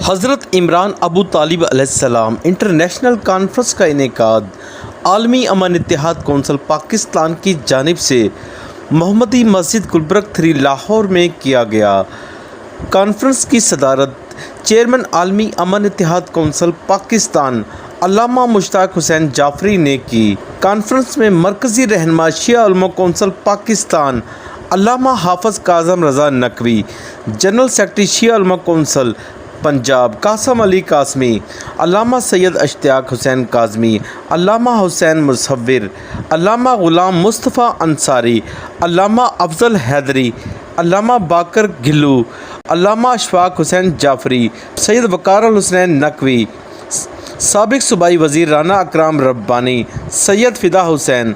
حضرت عمران ابو طالب علیہ السلام انٹرنیشنل کانفرنس کا انعقاد عالمی امن اتحاد کونسل پاکستان کی جانب سے محمدی مسجد گلبرگ 3 لاہور میں کیا گیا۔ کانفرنس کی صدارت چیئرمین عالمی امن اتحاد کونسل پاکستان علامہ مشتاق حسین جعفری نے کی۔ کانفرنس میں مرکزی رہنما شیعہ علماء کونسل پاکستان علامہ حافظ کاظم رضا نقوی، جنرل سیکرٹری شیعہ علماء کونسل پنجاب قاسم علی قاسمی، علامہ سید اشتیاق حسین کاظمی، علامہ حسین مصور، علامہ غلام مصطفیٰ انصاری، علامہ افضل حیدری، علامہ باقر گھلو، علامہ اشفاق حسین جعفری، سید وقار الحسین نقوی، سابق صوبائی وزیر رانا اکرام ربانی، سید فدا حسین،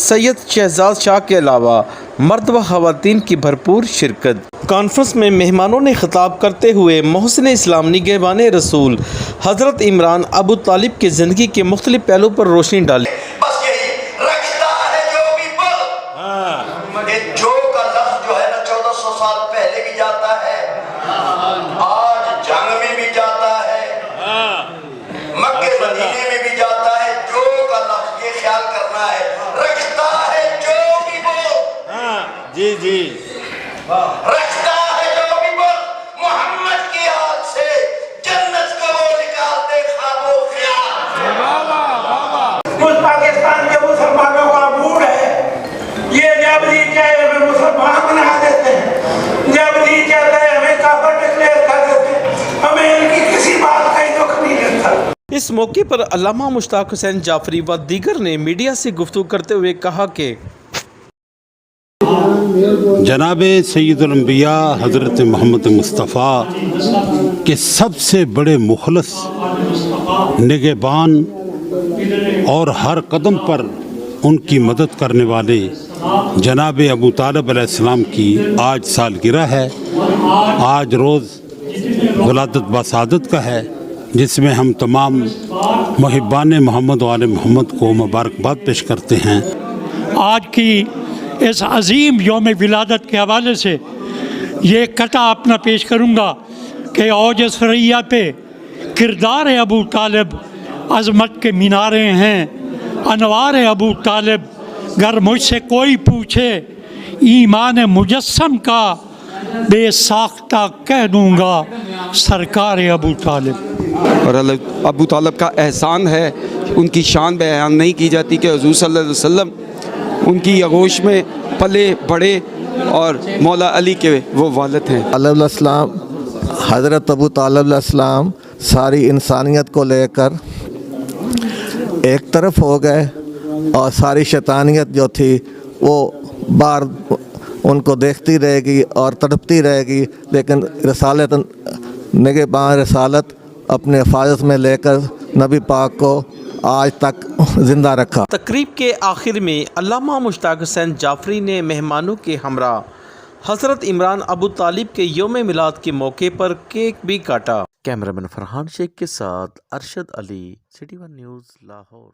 سید شہزاد شاہ کے علاوہ مرد و خواتین کی بھرپور شرکت۔ کانفرنس میں مہمانوں نے خطاب کرتے ہوئے محسن اسلام نگہبان رسول حضرت عمران ابو طالب کی زندگی کے مختلف پہلو پر روشنی ڈالی۔ بس یہی رکھتا ہے جو بھی بل، یہ جو کا لفظ جو ہے نا 1400 سال پہلے بھی جاتا ہے، آج جنگ میں بھی جاتا ہے، مکہ مدینے میں بھی جاتا ہے۔ جو کا لفظ یہ خیال کرنا ہے، رکھتا ہے جو بھی بل، جی جی رکھتا ہے جو بھی بل، محمد کی ہاتھ سے جنت کو وہ نکال دے خواب و خیال۔ اس پاکستان کے مسلمانوں کا موڈ ہے، یہ جب جی چاہے ہمیں مسلمان بنا دیتے ہیں، جب جی چاہتے ہیں ہمیں کافر ڈکلیئر کر دیتے ہیں، ہمیں ان کی کسی بات کا ہی دکھ نہیں دیتا۔ اس موقع پر علامہ مشتاق حسین جعفری و دیگر نے میڈیا سے گفتگو کرتے ہوئے کہا کہ جناب سید الانبیاء حضرت محمد مصطفیٰ کے سب سے بڑے مخلص نگہبان اور ہر قدم پر ان کی مدد کرنے والے جناب ابو طالب علیہ السلام کی آج سالگرہ ہے۔ آج روز ولادت بسعادت کا ہے، جس میں ہم تمام محبان محمد و آل محمد کو مبارکباد پیش کرتے ہیں۔ آج کی اس عظیم یوم ولادت کے حوالے سے یہ قطعہ اپنا پیش کروں گا کہ اوج ثریا پہ کردار ابو طالب عظمت کے مینارے ہیں، انوار ابو طالب گر مجھ سے کوئی پوچھے، ایمان مجسم کا بے ساختہ کہہ دوں گا سرکار ابو طالب۔ اور ابو طالب کا احسان ہے، ان کی شان بیان نہیں کی جاتی کہ حضور صلی اللہ علیہ وسلم ان کی آغوش میں پلے بڑے اور مولا علی کے وہ والد ہیں۔ علیہ السلام حضرت ابو طالب علیہ السلام ساری انسانیت کو لے کر ایک طرف ہو گئے، اور ساری شیطانیت جو تھی وہ بار ان کو دیکھتی رہے گی اور تڑپتی رہے گی، لیکن رسالت نگہبان رسالت اپنے حفاظت میں لے کر نبی پاک کو آج تک زندہ رکھا۔ تقریب کے آخر میں علامہ مشتاق حسین جعفری نے مہمانوں کے ہمراہ حضرت عمران ابو طالب کے یوم میلاد کے موقع پر کیک بھی کاٹا۔ کیمرہ مین فرحان شیخ کے ساتھ ارشد علی، City One نیوز لاہور۔